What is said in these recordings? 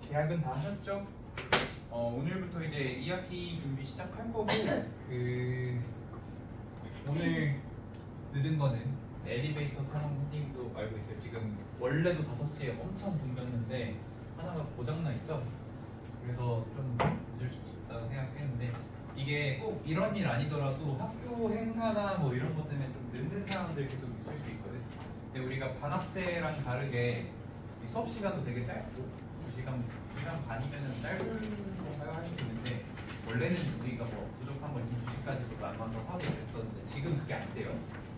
계약은 다 하셨죠? 오늘부터 이제 2학기 준비 시작할 거고 오늘 늦은 거는 엘리베이터 상황 선생님도 알고 있어요. 지금 원래도 5시에 엄청 붐볐는데 하나가 고장나 있죠? 그래서 좀 늦을 수도 있다고 생각했는데 이게 꼭 이런 일 아니더라도 학교 행사나 뭐 이런 것 때문에 좀 늦는 상황들 계속 있을 수 있거든. 근데 우리가 방학 때랑 다르게 수업 시간도 되게 짧고 2시간 반이면 짧은 거 할 수 있는데 원래는 우리가 뭐 부족한 거 있으면 2시까지도 난방도 하고 그랬었는데 지금 그게 안 돼요.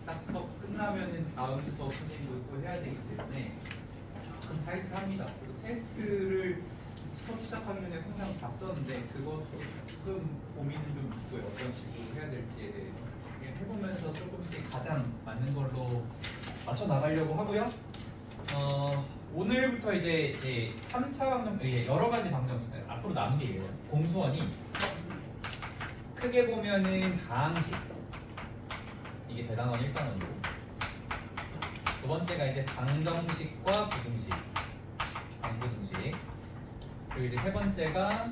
딱 수업 끝나면은 다음 수업 선생님도 또 해야 되기 때문에 조금 타이트합니다. 그래서 테스트를 수업 시작하기 전에 항상 봤었는데 그것도 조금 고민은 좀 있고요. 어떤 식으로 해야 될지에 대해서 해보면서 조금씩 가장 맞는 걸로 맞춰 나가려고 하고요. 오늘부터 이제 3차 방정, 여러 가지 방정식, 앞으로 남은 게 이래요. 공수원이 크게 보면은 가항식, 이게 대단원 1단원이고, 두 번째가 이제 방정식과 부등식, 방부등식, 그리고 이제 세 번째가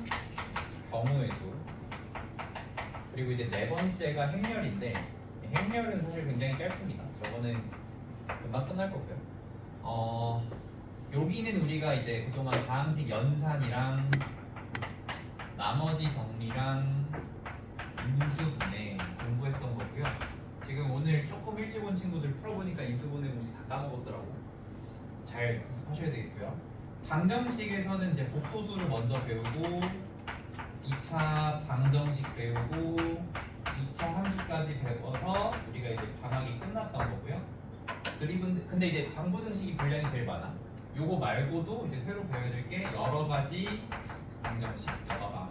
경우의 수, 그리고 이제 네 번째가 행렬인데, 행렬은 사실 굉장히 짧습니다. 저거는 금방 끝날 거고요. 여기는 우리가 이제 그동안 가항식 연산이랑 나머지 정리랑 인수분해 공부했던 거고요. 지금 오늘 조금 일찍 온 친구들 풀어보니까 인수분해 공식 다 까먹었더라고. 잘 연습하셔야 되겠고요. 방정식에서는 이제 복소수를 먼저 배우고 2차 방정식 배우고 2차 함수까지 배워서 우리가 이제 방학이 끝났던 거고요. 그리고 근데 이제 방부등식이 분량이 제일 많아. 요거 말고도 이제 새로 배워야 될 게 여러 가지 방정식, 여가방,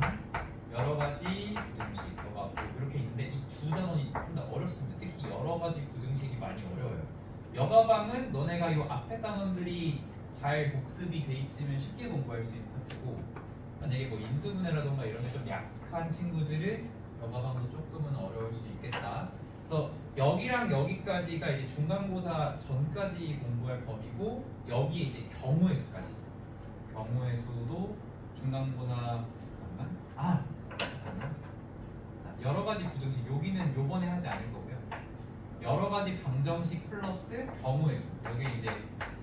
여러 가지 부등식, 여가부 이렇게 있는데 이 두 단원이 좀 더 어렵습니다. 특히 여러 가지 부등식이 많이 어려워요. 여가방은 너네가 요 앞에 단원들이 잘 복습이 돼 있으면 쉽게 공부할 수 있는 파트고 만약에 뭐 인수분해라던가 이런 게 좀 약한 친구들은 여가방도 조금은 어려울 수 있겠다. 그래서 여기랑 여기까지가 이제 중간고사 전까지 공부할 범위고 여기에 이제 경우의 수까지. 경우의 수도 중간고사 잠깐만. 자, 여러 가지 부등식 여기는 요번에 하지 않을 거고요. 여러 가지 방정식 플러스 경우의 수. 여기 이제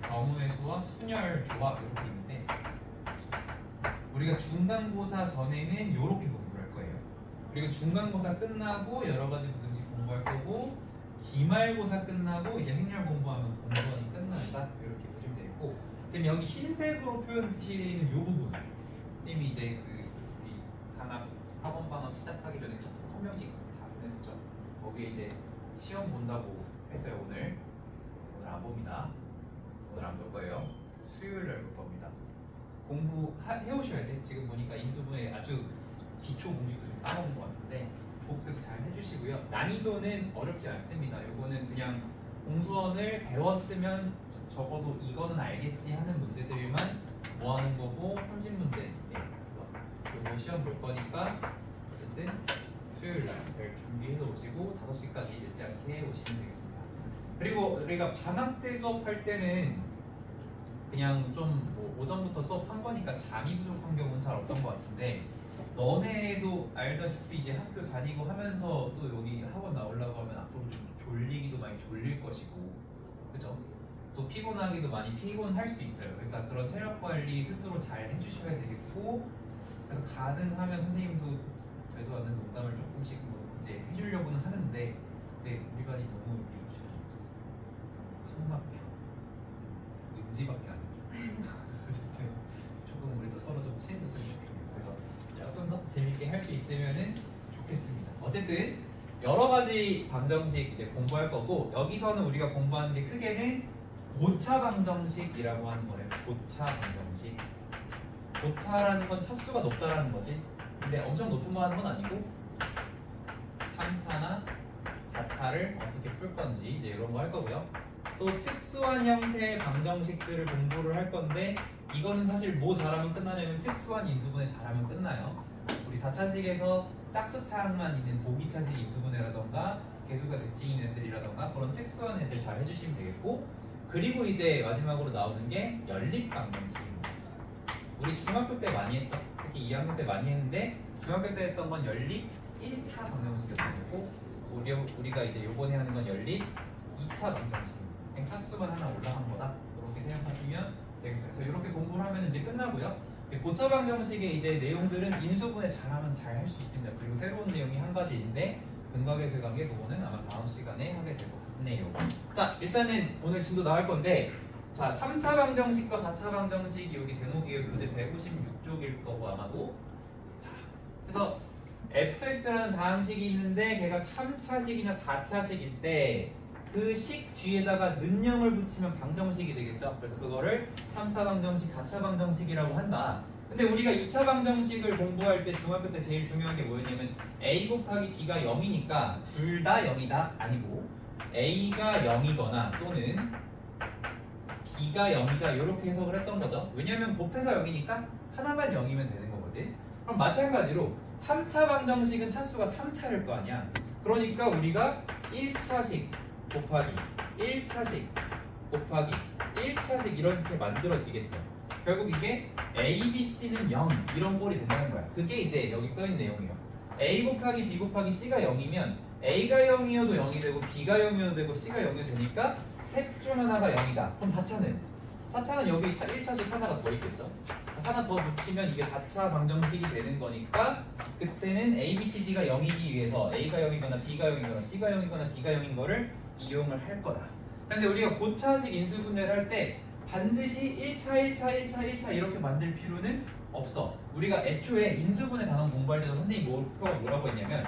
경우의 수와 순열 조합 이렇게 있는데 우리가 중간고사 전에는 요렇게 공부를 할 거예요. 그리고 중간고사 끝나고 여러 가지 부등식 공부할 거고 기말고사 끝나고 이제 행렬 공부하면 공부원이 끝난다 이렇게 보시면 되겠고 지금 여기 흰색으로 표현되어 있는 이 부분 선생님이 이제 우리 단합 학원 방학 시작하기 전에 카톡 한 명씩 다 보냈었죠. 거기에 이제 시험 본다고 했어요. 오늘 안 봅니다. 오늘 안 볼 거예요. 수요일 날 볼 겁니다. 공부 해오셔야 돼. 지금 보니까 인수분해 아주 기초 공식도 좀 까먹은 것 같은데 복습 잘 해주시고요. 난이도는 어렵지 않습니다. 이거는 그냥 공수원을 배웠으면 적어도 이거는 알겠지 하는 문제들만 뭐 하는 거고 30문제 이거 시험 볼 거니까 어쨌든 수요일 날 준비해서 오시고 5시까지 늦지 않게 오시면 되겠습니다. 그리고 우리가 방학 때 수업할 때는 그냥 좀뭐 오전부터 수업한 거니까 잠이 부족한 경우는 잘 없던 것 같은데 너네도 알다시피 이제 학교 다니고 하면서 또 여기 학원 나오려고 하면 앞으로 좀 졸리기도 많이 졸릴 것이고 그죠? 또 피곤하기도 많이 피곤할 수 있어요. 그러니까 그런 체력 관리 스스로 잘 해주셔야 되겠고 그래서 가능하면 선생님도 되도 않는 농담을 조금씩 뭐 이제 해주려고는 하는데 네, 우리 반이 너무 리액션이 없어. 숨 막혀. 은지밖에 안 해줘. 어쨌든 조금 우리도 서로 좀 친해졌으면 좋겠네요. 그래서 조금 더 재밌게 할 수 있으면 좋겠습니다. 어쨌든 여러 가지 방정식 이제 공부할 거고 여기서는 우리가 공부하는 게 크게는 고차 방정식이라고 하는 거예요. 고차 방정식. 고차라는 건 차수가 높다라는 거지. 근데 엄청 높은 거 하는 건 아니고 3차나 4차를 어떻게 풀 건지 이제 이런 거 할 거고요. 또 특수한 형태의 방정식들을 공부를 할 건데 이거는 사실 뭐 잘하면 끝나냐면 특수한 인수분해 잘하면 끝나요. 우리 4차식에서 짝수차항만 있는 보기차식 인수분해라던가 개수가 대칭인 애들이라던가 그런 특수한 애들 잘 해주시면 되겠고 그리고 이제 마지막으로 나오는 게 연립 방정식입니다. 우리 중학교 때 많이 했죠. 특히 2학년 때 많이 했는데 중학교 때 했던 건 연립 1차 방정식이었던 거고 우리가 이제 요번에 하는 건 연립 2차 방정식입니다. 그냥 차수만 하나 올라간 거다. 그렇게 생각하시면 되겠어요. 그래서 이렇게 공부를 하면 이제 끝나고요. 고차 방정식의 이제 내용들은 인수분해 잘하면 잘 할 수 있습니다. 그리고 새로운 내용이 한 가지인데 근각의 관계 그거는 아마 다음 시간에 하게 될 것 같네요. 자, 일단은 오늘 진도 나올 건데 자, 3차 방정식과 4차 방정식이 여기 제목이 교재 156쪽일 거고 아마도 자, 그래서 fx라는 다항식이 있는데 걔가 3차식이나 4차식일 때 그 식 뒤에다가 는형을 붙이면 방정식이 되겠죠. 그래서 그거를 3차 방정식, 4차 방정식이라고 한다. 근데 우리가 2차 방정식을 공부할 때 중학교 때 제일 중요한 게 뭐였냐면 a 곱하기 b가 0이니까 둘 다 0이다 아니고 a가 0이거나 또는 b가 0이다 이렇게 해석을 했던 거죠. 왜냐면 곱해서 0이니까 하나만 0이면 되는 거거든. 그럼 마찬가지로 3차 방정식은 차수가 3차일 거 아니야. 그러니까 우리가 1차식 곱하기 1차식 곱하기 1차식 이렇게 만들어지겠죠. 결국 이게 A, B, C는 0 이런 꼴이 된다는 거야. 그게 이제 여기 써있는 내용이에요. A 곱하기 B 곱하기 C가 0이면 A가 0이어도 0이 되고 B가 0이어도 되고 C가 0이 되니까 셋 중 하나가 0이다. 그럼 4차는 여기 1차식 하나가 더 있겠죠. 하나 더 붙이면 이게 4차 방정식이 되는 거니까 그때는 A, B, C, D가 0이기 위해서 A가 0이거나 B가 0이거나 C가 0이거나 D가 0인 거를 이용을 할 거다. 근데 우리가 고차식 인수분해를 할 때 반드시 1차 이렇게 만들 필요는 없어. 우리가 애초에 인수분해 단원 공부할 때도 선생님이 목표가 뭐라고 했냐면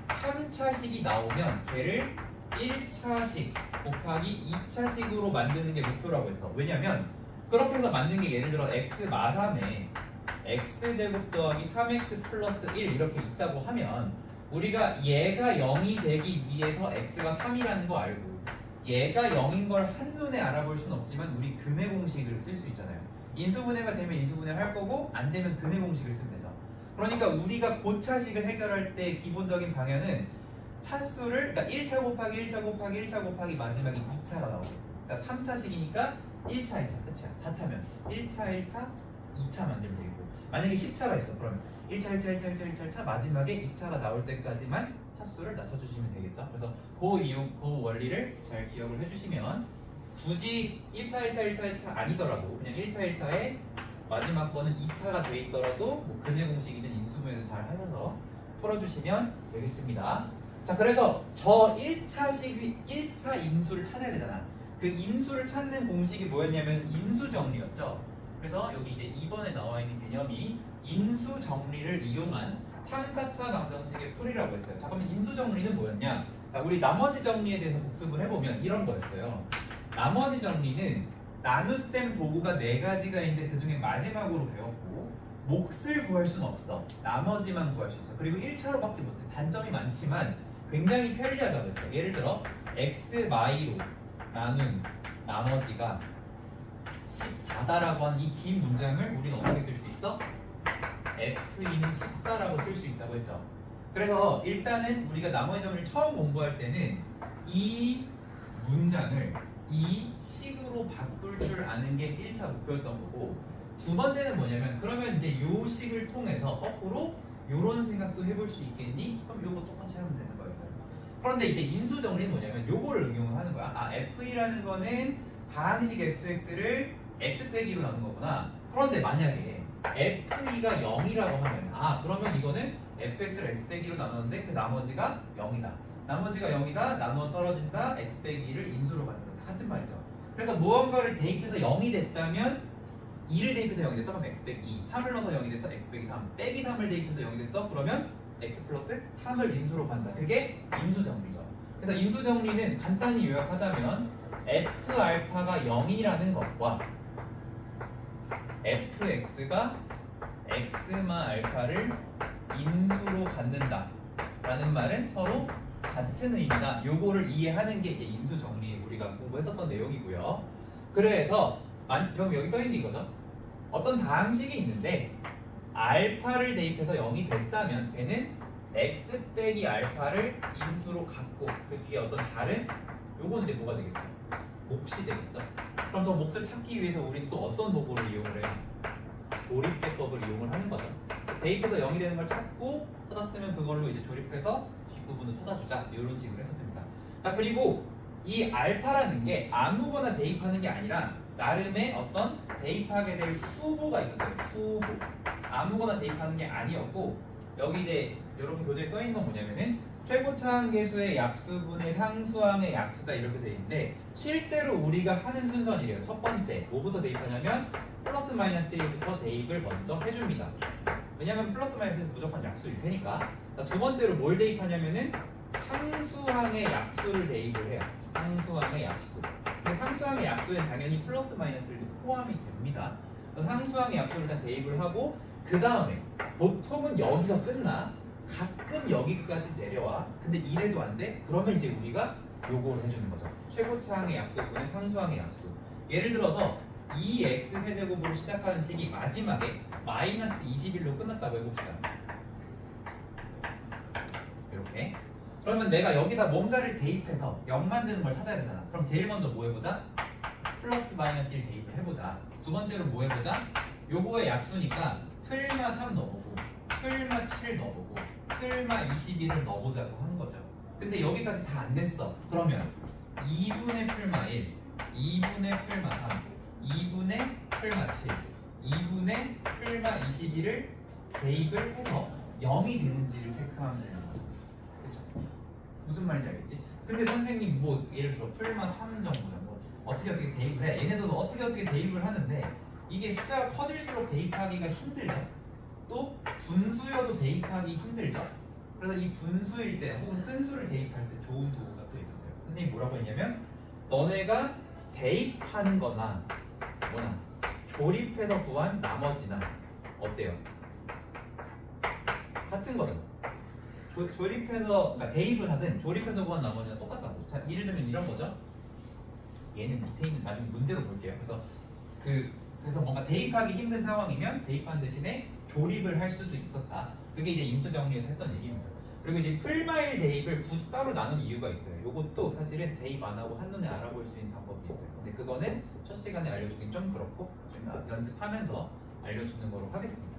3차식이 나오면 걔를 1차식 곱하기 2차식으로 만드는 게 목표라고 했어. 왜냐면 그렇게 해서 만든 게 예를 들어 x 마3에 x제곱 더하기 3x 플러스 1 이렇게 있다고 하면 우리가 얘가 0이 되기 위해서 x가 3이라는 거 알고 얘가 0인 걸 한눈에 알아볼 수는 없지만 우리 근해 공식을 쓸 수 있잖아요. 인수분해가 되면 인수분해를 할 거고 안 되면 근해 공식을 쓰면 되죠. 그러니까 우리가 고차식을 해결할 때 기본적인 방향은 차수를 그러니까 1차 곱하기 1차 곱하기 1차 곱하기 마지막에 2차가 나오고 그러니까 3차식이니까 1차 2차 끝이야. 4차면 1차 2차 만들면 되겠고 만약에 10차가 있어. 그러면 1차 마지막에 2차가 나올 때까지만 차수를 낮춰주시면 되겠죠. 그래서 그 원리를 잘 기억을 해주시면 굳이 1차 아니더라도 그냥 1차에 마지막 거는 2차가 돼 있더라도 뭐 근해 공식이든 인수분해든 잘 하셔서 풀어주시면 되겠습니다. 자, 그래서 저 1차 인수를 찾아야 되잖아. 그 인수를 찾는 공식이 뭐였냐면 인수정리였죠. 그래서 여기 이제 2번에 나와 있는 개념이 인수정리를 이용한 3, 4차 방정식의 풀이라고 했어요. 자, 그러면 인수정리는 뭐였냐? 자, 우리 나머지 정리에 대해서 복습을 해보면 이런 거였어요. 나머지 정리는 나눗셈 도구가 4가지가 있는데 그 중에 마지막으로 배웠고 몫을 구할 수는 없어. 나머지만 구할 수 있어. 그리고 1차로밖에 못해. 단점이 많지만 굉장히 편리하다고 했죠. 예를 들어 x 마이로 나눈 나머지가 14다라고 하는 이 긴 문장을 우리는 어떻게 쓸 수 있어? F2는 14라고 쓸 수 있다고 했죠. 그래서 일단은 우리가 나머지 정리를 처음 공부할 때는 이 문장을 이 식으로 바꿀 줄 아는 게 1차 목표였던 거고 두 번째는 뭐냐면 그러면 이제 요 식을 통해서 거꾸로 요런 생각도 해볼 수 있겠니? 그럼 요거 똑같이 하면 되는 거였어요. 그런데 이제 인수정리는 뭐냐면 요거를 응용을 하는 거야. 아, F2라는 거는 다항식 fx를 x 빼기로 나눈 거구나. 그런데 만약에 f2가 0이라고 하면 아, 그러면 이거는 fx를 x 빼기로 나눴는데 그 나머지가 0이다. 나머지가 0이다. 나누어 떨어진다. x 빼기를 인수로 갖는 거다. 같은 말이죠. 그래서 무언가를 대입해서 0이 됐다면 2를 대입해서 0이 됐어. 그럼 x 빼기 2. 3을 넣어서 0이 됐어. x 빼기 3. 빼기 3을 대입해서 0이 됐어. 그러면 x 플러스 3을 인수로 간다. 그게 인수정리죠. 그래서 인수정리는 간단히 요약하자면 f 알파가 0이라는 것과 fx가 x마 알파를 인수로 갖는다 라는 말은 서로 같은 의미다. 요거를 이해하는 게 이제 인수정리 우리가 공부했었던 내용이고요. 그래서 그럼 여기 써있는 이거죠. 어떤 다항식이 있는데 알파를 대입해서 0이 됐다면 걔는 x 빼기 알파를 인수로 갖고 그 뒤에 어떤 다른 요거는 이제 뭐가 되겠어요? 몫이 되겠죠. 그럼 저 몫을 찾기 위해서 우리는 또 어떤 도구를 이용을 해요? 조립제법을 이용을 하는 거죠. 대입해서 0이 되는 걸 찾고 찾았으면 그걸로 이제 조립해서 뒷부분을 찾아주자 이런 식으로 했었습니다. 자, 그리고 이 알파라는 게 아무거나 대입하는 게 아니라 나름의 어떤 대입하게 될 후보가 있었어요. 후보. 아무거나 대입하는 게 아니었고 여기 이제 여러분 교재에 써 있는 건 뭐냐면은 최고차항계수의 약수분의 상수항의 약수다 이렇게 돼 있는데 실제로 우리가 하는 순서는 이래요. 첫 번째 뭐부터 대입하냐면 플러스 마이너스 1부터 대입을 먼저 해줍니다. 왜냐면 플러스 마이너스는 무조건 약수일 테니까. 두 번째로 뭘 대입하냐면은 상수항의 약수를 대입을 해요. 상수항의 약수. 근데 상수항의 약수는 당연히 플러스 마이너스를 포함이 됩니다. 상수항의 약수를 일단 대입을 하고 그 다음에 보통은 여기서 끝나. 가끔 여기까지 내려와. 근데 이래도 안 돼? 그러면 이제 우리가 요거를 해주는 거죠. 최고차항의 약수분의 상수항의 약수. 예를 들어서 2x 세제곱으로 시작하는 식이 마지막에 마이너스 21로 끝났다고 해봅시다. 이렇게. 그러면 내가 여기다 뭔가를 대입해서 0 만드는 걸 찾아야 되잖아. 그럼 제일 먼저 뭐 해보자? 플러스 마이너스 1 대입을 해보자. 두 번째로 뭐 해보자? 요거의 약수니까 틀마 3 넣어보고 틀마 7 넣어보고 틀마 21을 넣어보자고 한 거죠. 근데 여기까지 다 안 됐어. 그러면 2분의 틀마 1, 2분의 틀마 3, 2분의 틀마 7, 2분의 틀마 21을 대입을 해서 0이 되는지를 체크하면 되는 거죠. 그렇죠? 무슨 말인지 알겠지? 근데 선생님 뭐 예를 들어 풀마 3 정도는 뭐 어떻게 대입을 해? 얘네들도 어떻게 대입을 하는데 이게 숫자가 커질수록 대입하기가 힘들죠. 또 분수여도 대입하기 힘들죠. 그래서 이 분수일 때 혹은 큰 수를 대입할 때 좋은 도구가 또 있었어요. 선생님이 뭐라고 했냐면 너네가 대입하는 거나 뭐나 조립해서 구한 나머지나 어때요? 같은 거죠. 조립해서 그러니까 대입을 하든 조립해서 구한 나머지는 똑같다고. 자, 예를 들면 이런 거죠. 얘는 밑에 있는 나중에 문제로 볼게요. 그래서 뭔가 대입하기 힘든 상황이면 대입한 대신에 조립을 할 수도 있었다. 그게 이제 인수 정리에서 했던 얘기입니다. 그리고 이제 풀마일 대입을 굳이 따로 나눈 이유가 있어요. 이것도 사실은 대입 안 하고 한눈에 알아볼 수 있는 방법이 있어요. 근데 그거는 첫 시간에 알려주긴 좀 그렇고 좀 연습하면서 알려주는 거로 하겠습니다.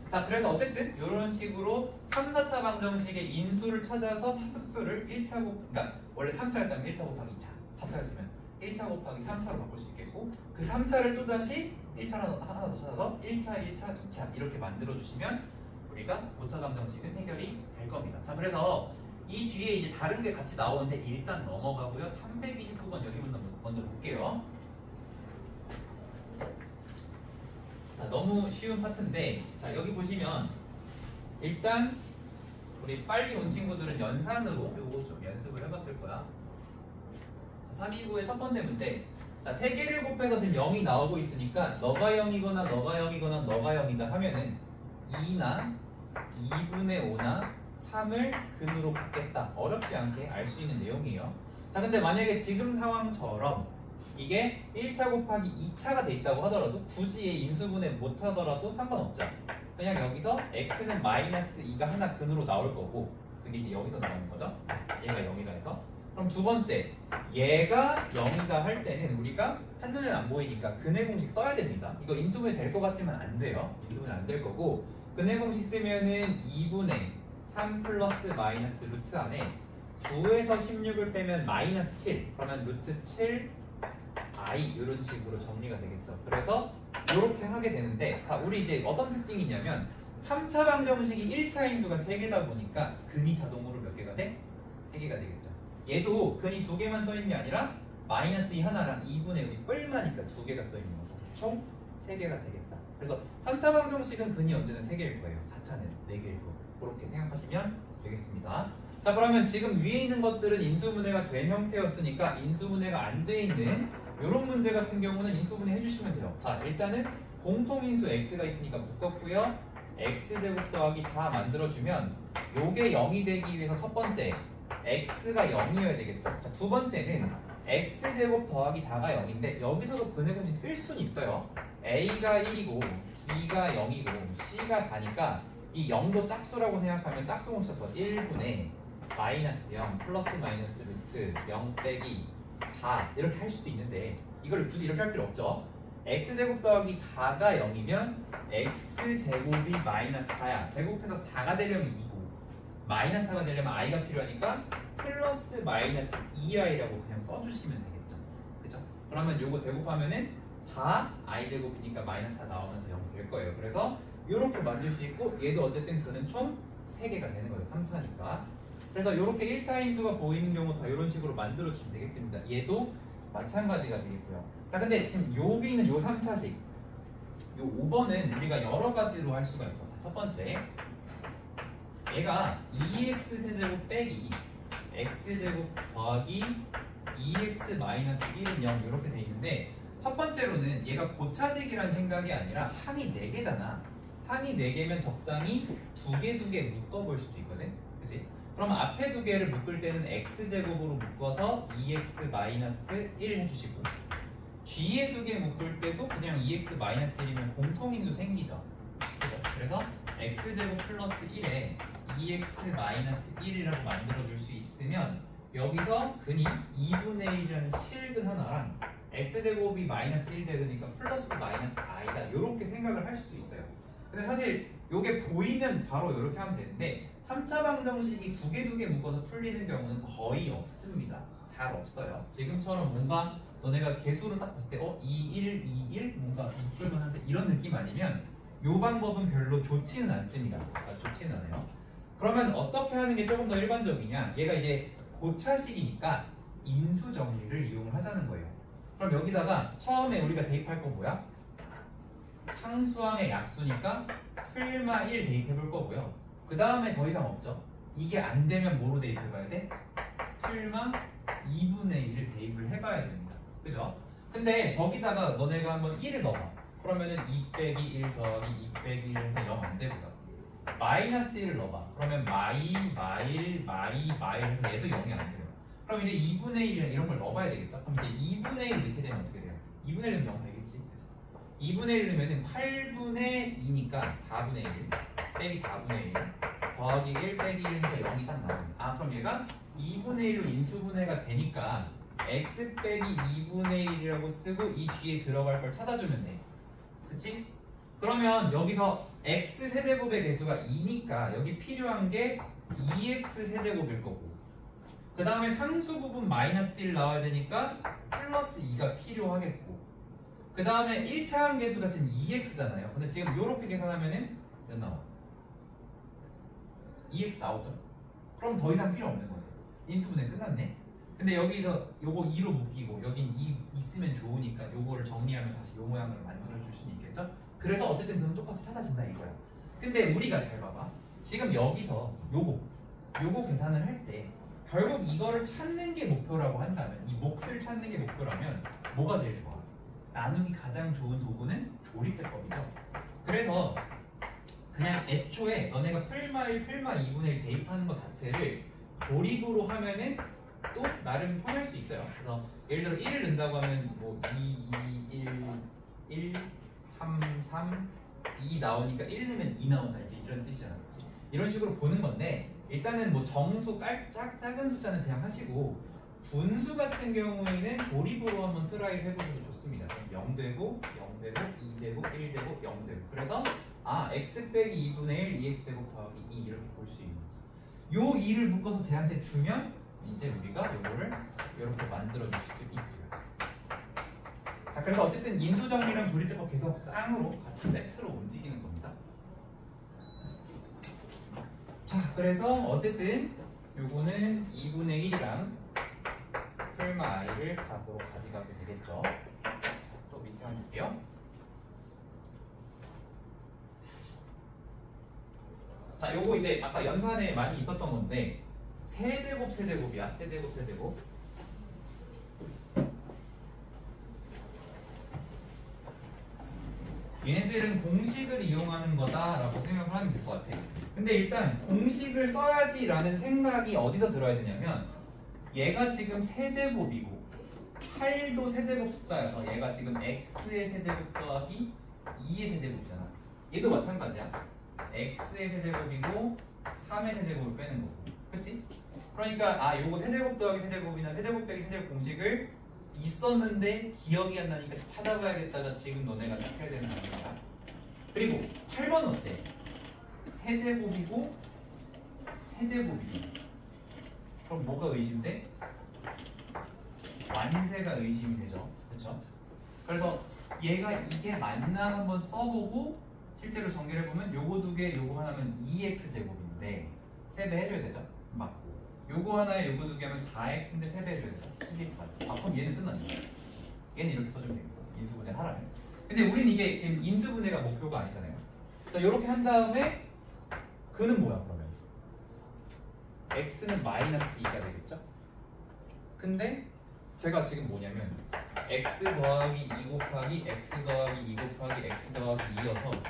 자, 그래서 어쨌든 이런 식으로 3, 4차 방정식의 인수를 찾아서 차수를 1차 그러니까 원래 3차였다면 1차 곱하기 2차, 4차였으면 1차 곱하기 3차로 바꿀 수 있겠고 그 3차를 또다시 1차를 하나 더 찾아서 1차, 1차, 2차 이렇게 만들어주시면 우리가 5차 방정식은 해결이 될 겁니다. 자, 그래서 이 뒤에 이제 다른 게 같이 나오는데 일단 넘어가고요. 329번 여기부터 먼저 볼게요. 자, 너무 쉬운 파트인데 자, 여기 보시면 일단 우리 빨리 온 친구들은 연산으로 요거 좀 연습을 해봤을 거야. 329의 첫 번째 문제. 자, 3개를 곱해서 지금 0이 나오고 있으니까 너가 0이거나 너가 0이거나 너가 0이다 하면은 2나 2분의 5나 3을 근으로 갖겠다. 어렵지 않게 알 수 있는 내용이에요. 자, 근데 만약에 지금 상황처럼 이게 1차 곱하기 2차가 돼 있다고 하더라도 굳이 인수분해 못 하더라도 상관없죠. 그냥 여기서 x는 마이너스 2가 하나 근으로 나올 거고 그게 이제 여기서 나오는 거죠. 얘가 0이다 해서. 그럼 두 번째, 얘가 0이다 할 때는 우리가 한눈에 안 보이니까 근의 공식 써야 됩니다. 이거 인수분해 될 것 같지만 안 돼요. 인수분해 안 될 거고 근의 공식 쓰면은 2분의 3 플러스 마이너스 루트 안에 9에서 16을 빼면 마이너스 7 그러면 루트 7 i 이런 식으로 정리가 되겠죠. 그래서 이렇게 하게 되는데 자, 우리 이제 어떤 특징이 있냐면 3차 방정식이 1차 인수가 3개다 보니까 근이 자동으로 몇 개가 돼? 3개가 되겠죠. 얘도 근이 2개만 써있는 게 아니라 마이너스 2 하나랑 2분의 5이 뿔마니까 2개가 써있는 거죠. 총 3개가 되겠다. 그래서 3차 방정식은 근이 언제나 3개일 거예요. 4차는 4개일 거고 그렇게 생각하시면 되겠습니다. 자, 그러면 지금 위에 있는 것들은 인수분해가 된 형태였으니까 인수분해가 안 돼 있는 이런 문제 같은 경우는 인수분해 해주시면 돼요. 자, 일단은 공통인수 x가 있으니까 묶었고요. x제곱 더하기 4 만들어주면 요게 0이 되기 위해서 첫 번째 x가 0이어야 되겠죠. 자, 두 번째는 x제곱 더하기 4가 0인데 여기서도 근의 공식 쓸 수는 있어요. a가 1이고 b가 0이고 c가 4니까 이 0도 짝수라고 생각하면 짝수 공식 써서 1분의 마이너스 0 플러스 마이너스 루트 0 빼기 4 이렇게 할 수도 있는데 이걸 굳이 이렇게 할 필요 없죠. x제곱 더하기 4가 0이면 x제곱이 마이너스 4야. 제곱해서 4가 되려면 2고 마이너스 4가 되려면 i가 필요하니까 플러스 마이너스 2i라고 그냥 써주시면 되겠죠. 그죠? 그러면 요거 제곱하면은 4 i제곱이니까 마이너스 4 나오면서 0 될 거예요. 그래서 이렇게 만들 수 있고 얘도 어쨌든 그는 총 3개가 되는 거예요. 3차니까. 그래서 이렇게 1차 인수가 보이는 경우 다 이런 식으로 만들어주시면 되겠습니다. 얘도 마찬가지가 되겠고요. 자, 근데 지금 여기는 요 3차식 요 5번은 우리가 여러 가지로 할 수가 있어. 자, 첫 번째 얘가 2x 세제곱 빼기 x제곱 더하기 2x 마이너스 1은 0 이렇게 돼 있는데 첫 번째로는 얘가 고차식이라는 생각이 아니라 항이 4개잖아. 항이 4개면 적당히 2개 묶어볼 수도 있거든. 그치? 그럼 앞에 2개를 묶을 때는 x제곱으로 묶어서 2x 마이너스 1 해주시고 뒤에 2개 묶을 때도 그냥 2x 마이너스 1이면 공통인수 생기죠. 그죠? 그래서 x제곱 플러스 1에 2x 마이너스 1이라고 만들어줄 수 있으면 여기서 근이 2분의 1이라는 실근 하나랑 x제곱이 마이너스 1 되니까 플러스 마이너스 i다 이렇게 생각을 할 수도 있어요. 근데 사실 이게 보이면 바로 이렇게 하면 되는데 3차 방정식이 2개 묶어서 풀리는 경우는 거의 없습니다. 잘 없어요. 지금처럼 뭔가 너네가 개수를 딱 봤을 때 21, 21 뭔가 묶을만한데 이런 느낌 아니면 이 방법은 별로 좋지는 않습니다. 좋지는 않아요. 그러면 어떻게 하는 게 조금 더 일반적이냐? 얘가 이제 고차식이니까 인수 정리를 이용을 하자는 거예요. 그럼 여기다가 처음에 우리가 대입할 거 뭐야? 상수항의 약수니까 풀마 1 대입해 볼 거고요. 그 다음에 더 이상 없죠. 이게 안 되면 뭐로 대입해 봐야 돼? 풀마 2분의 1을 대입을 해봐야 됩니다. 그죠? 근데 저기다가 너네가 한번 1을 넣어봐. 그러면은 2 빼기 1 더하기 2 빼기 1 해서 0 안 되고요. 마이너스 1을 넣어봐. 그러면 마이 해서 얘도 0이 안 돼요. 그럼 이제 2분의 1이나 이런 걸 넣어봐야 되겠죠? 그럼 이제 2분의 1 넣게 되면 어떻게 돼요? 2분의 1은 0 되겠지? 2분의 1 넣으면 8분의 2니까 4분의 1 빼기 4분의 1 더하기 1 빼기 1 해서 0이 딱 나옵니다. 그럼 얘가 2분의 1로 인수분해가 되니까 x 빼기 2분의 1이라고 쓰고 이 뒤에 들어갈 걸 찾아주면 돼. 그치? 그러면 여기서 x 세제곱의 개수가 2니까 여기 필요한 게 2x 세제곱일 거고 그 다음에 상수 부분 마이너스 1 나와야 되니까 플러스 2가 필요하겠고 그 다음에 1차 함계수가 지금 2x잖아요. 근데 지금 이렇게 계산하면은 몇 나와? 2x 나오죠? 그럼 더 이상 필요 없는 거죠. 인수분해 끝났네. 근데 여기서 요거 2로 묶이고 여긴 2 있으면 좋으니까 요거를 정리하면 다시 요 모양을 만들어 줄 수는 있겠죠? 그래서 어쨌든 그건 똑같이 찾아진다 이거야. 근데 우리가 잘 봐봐. 지금 여기서 요거 계산을 할 때 결국 이거를 찾는 게 목표라고 한다면 이 몫을 찾는 게 목표라면 뭐가 제일 좋아? 나누기 가장 좋은 도구는 조립대법이죠. 그래서 그냥 애초에 너네가 풀마 1, 풀마 2분의 1 대입하는 것 자체를 조립으로 하면은 또 나름 편할 수 있어요. 그래서 예를 들어 1을 넣는다고 하면 뭐 2, 1, 3, 3, 2 나오니까 1 넣으면 2 나온다 이런 뜻이잖아. 이런 식으로 보는 건데 일단은 뭐 정수 작은 숫자는 그냥 하시고 분수 같은 경우에는 조립으로 한번 트라이 해보셔도 좋습니다. 0 되고 0 되고 2 되고 1 되고 0 되고 그래서 x 빼기 2분의 1 2x 제곱 더하기 2 이렇게 볼 수 있는 거죠. 요 2를 묶어서 쟤한테 주면 이제 우리가 요거를 이렇게 만들어 줄 수도 있고요. 자, 그래서 어쨌든 인수정리랑 조립대법 계속 쌍으로 같이 세트로 움직이는 겁니다. 자, 그래서 어쨌든 요거는 2분의 1이랑 풀마 i를 답으로 가져가게 되겠죠. 또 밑에 한번 볼게요. 자, 요거 이제 아까 연산에 많이 있었던 건데 세제곱이야. 세제곱. 얘네들은 공식을 이용하는 거다라고 생각을 하면 될 것 같아요. 근데 일단 공식을 써야지라는 생각이 어디서 들어야 되냐면 얘가 지금 세제곱이고 8도 세제곱 숫자여서 얘가 지금 x의 세제곱 더하기 2의 세제곱이잖아. 얘도 마찬가지야. x의 세제곱이고 3의 세제곱을 빼는 거고. 그치? 그러니까 요거 세제곱 더하기 세제곱이나 세제곱 빼기 세제곱 공식을 있었는데 기억이 안 나니까 찾아봐야겠다가 지금 너네가 딱 해야 되는 거야. 그리고 8번 어때? 세제곱이고 세제곱이죠. 그럼 뭐가 의심돼? 완세가 의심이 되죠. 그렇죠? 그래서 얘가 이게 맞나 한번 써보고 실제로 전개를 해보면 요거 두 개, 요거 하나면 2x제곱인데 3배 해줘야 되죠? 맞고 요거 하나에 요거 두 개 하면 4x인데 3배 해줘야 되죠? 12x 맞죠? 아 그럼 얘는 끝났네. 얘는 이렇게 써주면 되겠고 인수분해 하라면. 근데 우린 이게 지금 인수분해가 목표가 아니잖아요. 자 요렇게 한 다음에 그는 뭐야 그러면? x는 마이너스 2가 되겠죠? 근데 제가 지금 뭐냐면 x 더하기 2 곱하기 x 더하기 2 곱하기 x 더하기 2여서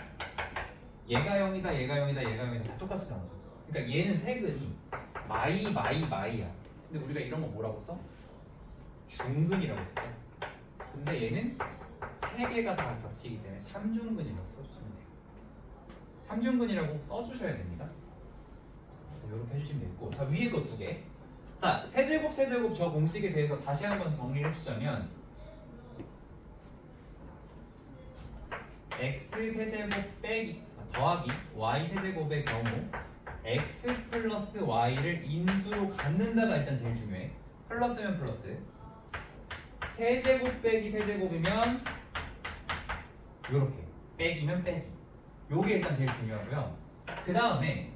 얘가 0이다 얘가 0이다 얘가 0이다 다 똑같이 나오죠. 그러니까 얘는 세근이 마이야. 근데 우리가 이런 거 뭐라고 써? 중근이라고 쓰죠. 근데 얘는 세 개가 다 겹치기 때문에 삼중근이라고 써주시면 돼요. 삼중근이라고 써주셔야 됩니다. 이렇게 해주시면 되고, 자 위에 거 두 개. 자 세제곱 저 공식에 대해서 다시 한번 정리를 해주자면 x 세제곱 빼기 더하기 y 세제곱의 경우 x 플러스 y를 인수로 갖는다가 일단 제일 중요해. 플러스면 플러스, 세제곱 빼기 세제곱이면 요렇게, 빼기면 빼기. 요게 일단 제일 중요하고요. 그 다음에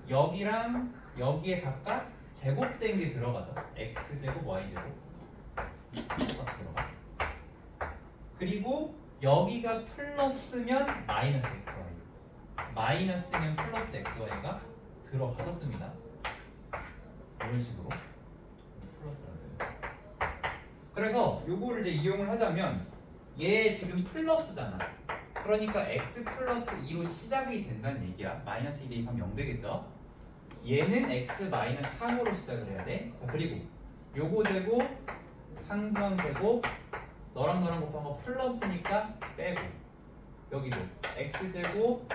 여기랑 여기에 각각 제곱된 게 들어가죠. x제곱, y제곱 똑같이 들어가. 그리고 여기가 플러스면 마이너스 xy, 마이너스면 플러스 xy가 들어가졌습니다. 이런 식으로 플러스라서. 그래서 요거를 이제 이용을 하자면 얘 지금 플러스잖아. 그러니까 x 플러스 2로 시작이 된다는 얘기야. 마이너스 2 대입하면 0 되겠죠. 얘는 x 마이너스 3으로 시작을 해야 돼. 자 그리고 요거 제곱, 상수항 제곱, 너랑 너랑 곱한 거 플러스니까 빼고, 여기도 x제곱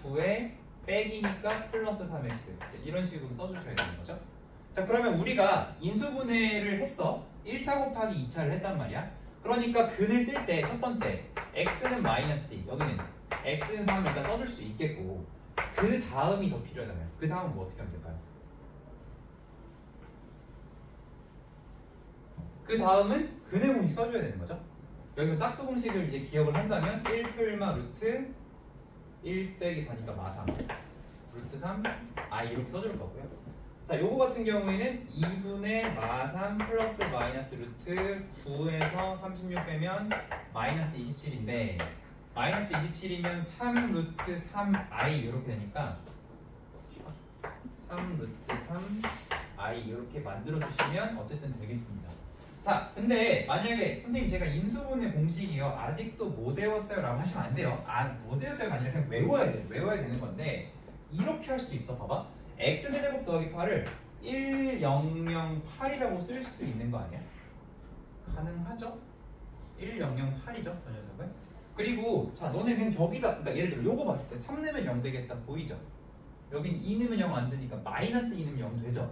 9에 빼기니까 플러스 3x 이런 식으로 써주셔야 되는 거죠. 자 그러면 우리가 인수분해를 했어. 1차 곱하기 2차를 했단 말이야. 그러니까 근을 쓸 때 첫 번째 x는 마이너스 2, 여기는 x는 3을 일단 써줄 수 있겠고, 그 다음이 더 필요하잖아요. 그 다음은 뭐 어떻게 하면 될까요? 그 다음은 근의 공식 써줘야 되는 거죠. 여기서 짝수 공식을 이제 기억을 한다면 1풀마 루트 1 빼기 4니까 마3 루트 3 i 이렇게 써줄 거고요. 자 요거 같은 경우에는 2분의 마3 플러스 마이너스 루트 9에서 36 빼면 마이너스 27인데, 마이너스 27이면 3 루트 3i 이렇게 되니까 3 루트 3i 이렇게 만들어 주시면 어쨌든 되겠습니다. 자 근데 만약에 선생님 제가 인수분해 공식이요 아직도 못 외웠어요 라고 하시면 안 돼요. 못 외웠어요가 아니라 그냥 외워야 되는 건데, 이렇게 할 수도 있어. 봐봐, x제곱 더하기 8을 1008이라고 쓸 수 있는 거 아니야? 가능하죠? 1008이죠 저 녀석은. 그리고 자 너네 그냥 저기다, 그러니까 예를 들어 요거 봤을 때 3 넣으면 0 되겠다 보이죠? 여긴 2 넣으면 0 안 되니까 마이너스 2 넣으면 0 되죠?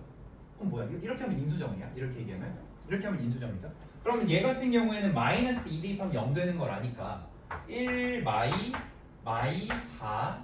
그럼 뭐야? 이렇게 하면 인수정이야? 이렇게 얘기하면? 이렇게 하면 인수정이죠? 그러면 얘 같은 경우에는 마이너스 2 대입하면 0 되는 걸 아니까 1 마이 4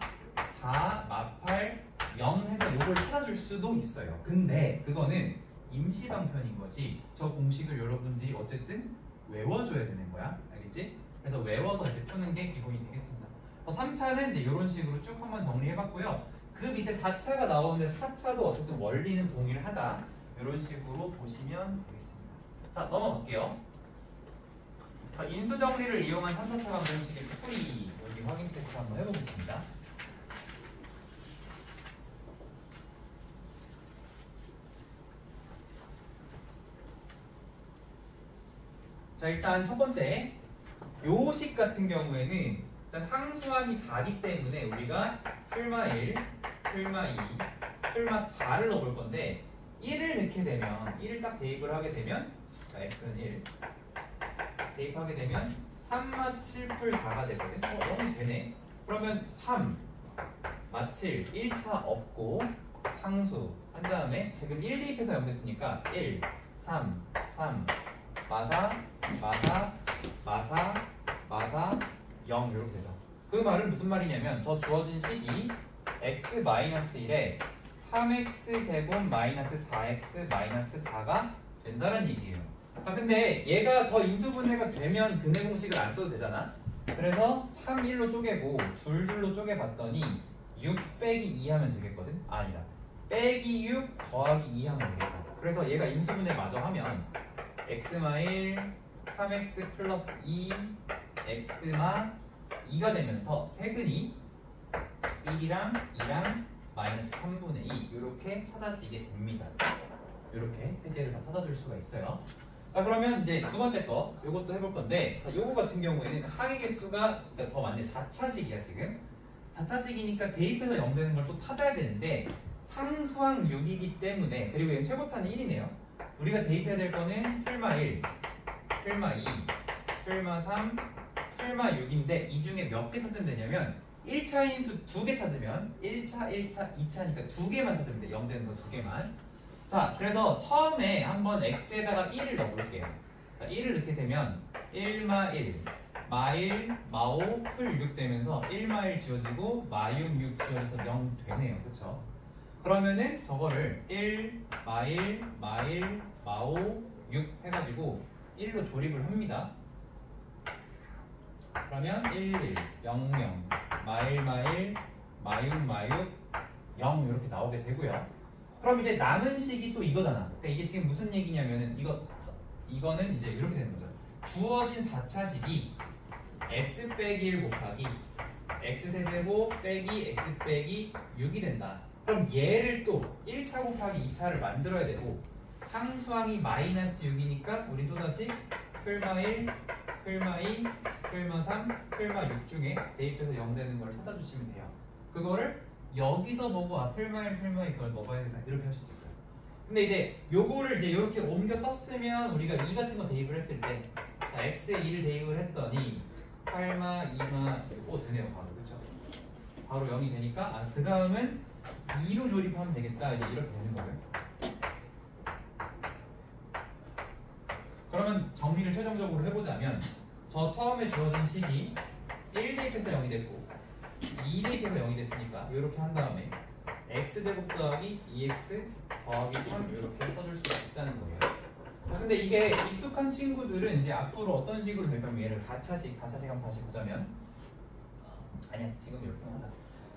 마 8 0 해서 요걸 찾아줄 수도 있어요. 근데 그거는 임시방편인 거지, 저 공식을 여러분들이 어쨌든 외워줘야 되는 거야. 알겠지? 그래서 외워서 이제 푸는 게 기본이 되겠습니다. 3차는 이제 이런 식으로 쭉 한번 정리해봤고요. 그 밑에 4차가 나오는데 4차도 어쨌든 원리는 동일하다. 이런 식으로 보시면 되겠습니다. 자 넘어갈게요. 자, 인수정리를 이용한 3, 4차 방정식의 풀이 여기 확인 테스트 한번 해보겠습니다. 자 일단 첫 번째 요식 같은 경우에는 일단 상수항이 4기 때문에 우리가 풀마 1, 풀마 2, 풀마 4를 넣어볼 건데, 1을 넣게 되면 1을 딱 대입을 하게 되면, 자 x는 1 대입하게 되면 3마 7풀 4가 되거든. 0이 되네. 그러면 3 마 7 1차 없고 상수 한 다음에 지금 1 대입해서 0 됐으니까 1, 3, 3 마사, 마사, 마사, 마사, 0 이렇게 되죠. 그 말은 무슨 말이냐면 저 주어진 식이 x-1에 3x 제곱 마이너스 4x 마이너스 4가 된다는 얘기예요. 자, 근데 얘가 더 인수분해가 되면 근해 공식을 안 써도 되잖아. 그래서 3, 1로 쪼개고 둘로 쪼개봤더니 6 빼기 2 하면 되겠거든? 아니다. 빼기 6 더하기 2 하면 되겠다. 그래서 얘가 인수분해 마저 하면 x마 1, 3x 플러스 2, x마 2가 되면서 세근이 1이랑 2랑 마이너스 3분의 2 이렇게 찾아지게 됩니다. 이렇게 세 개를 다 찾아줄 수가 있어요. 자, 그러면 이제 두 번째 거 이것도 해볼 건데, 자, 요거 같은 경우에는 항의 개수가 더 많네. 4차식이야 지금. 4차식이니까 대입해서 0 되는 걸 또 찾아야 되는데 상수항 6이기 때문에, 그리고 얘는 최고차는 1이네요. 우리가 대입해야 될 거는 풀마 1, 풀마 2, 풀마 3, 풀마 6인데 이 중에 몇 개 찾으면 되냐면 1차 인수 2개 찾으면 1차, 1차, 2차니까 2개만 찾으면 돼. 0 되는 거 2개만. 자, 그래서 처음에 한번 x에다가 1을 넣어볼게요. 자, 1을 넣게 되면 1마 1, 마 1, 마 5, 풀 6 되면서 1마 1 지워지고 마 6, 6 지워져서 0 되네요. 그쵸? 그러면은 저거를 1, 마 1, 마 1, 마 5, 6 해가지고 1로 조립을 합니다. 그러면 1, 1, 0, 0, 마 1, 마 1, 마 6, 마 6, 0 이렇게 나오게 되고요. 그럼 이제 남은 식이 또 이거잖아. 그러니까 이게 지금 무슨 얘기냐면은 이거는 이제 이렇게 되는 거죠. 주어진 4차식이 x 빼기 1 곱하기 x 세제곱 빼기 x 빼기 6이 된다. 그럼 얘를 또 1차 곱하기 2차를 만들어야 되고 상수항이 마이너스 6이니까 우리 또다시 풀마 1, 풀마 2, 풀마 3, 풀마 6 중에 대입해서 0 되는 걸 찾아주시면 돼요. 그거를 여기서 보고 풀마 1, 풀마 2 걸 넣어봐야 된다 이렇게 할 수도 있어요. 근데 이제 요거를 이제 이렇게 옮겨 썼으면 우리가 2 같은 거 대입을 했을 때 자, x에 2를 대입을 했더니 8마, 2마, 되네요 바로. 그쵸? 바로 0이 되니까 그 다음은 2로 조립하면 되겠다 이제 이렇게 되는 거예요. 그러면 정리를 최종적으로 해보자면 저 처음에 주어진 식이 1 대입해서 0이 됐고 2 대입해서 0이 됐으니까 이렇게 한 다음에 x제곱 더하기 2x 더하기 3 이렇게 써줄 수가 있다는 거예요. 자, 근데 이게 익숙한 친구들은 이제 앞으로 어떤 식으로 될 거면 얘를 4차식 한번 다시 보자면 아니야 지금 이렇게 하자.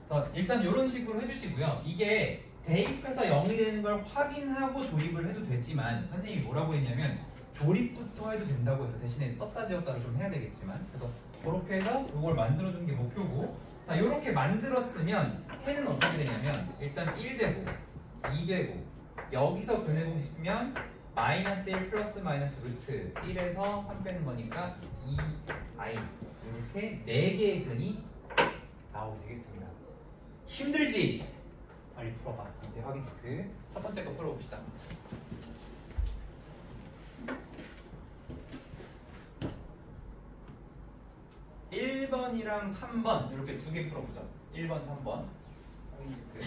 자, 일단 이런 식으로 해주시고요. 이게 대입해서 0이 되는 걸 확인하고 조립을 해도 되지만 선생님이 뭐라고 했냐면 조립부터 해도 된다고 해서 대신에 썼다 지웠다를 좀 해야 되겠지만 그래서 그렇게 해서 이걸 만들어주는 게 목표고 자 이렇게 만들었으면 해는 어떻게 되냐면 일단 1 되고 2 되고 여기서 근해공식 쓰면 마이너스 1 플러스 마이너스 루트 1에서 3 빼는 거니까 2i 이렇게 4개의 근이 나오게 되겠습니다. 힘들지? 빨리 풀어봐. 이때 확인 체크. 첫 번째 거 풀어봅시다. 1번이랑 3번 이렇게 2개 풀어보자. 1번, 3번 확인 체크.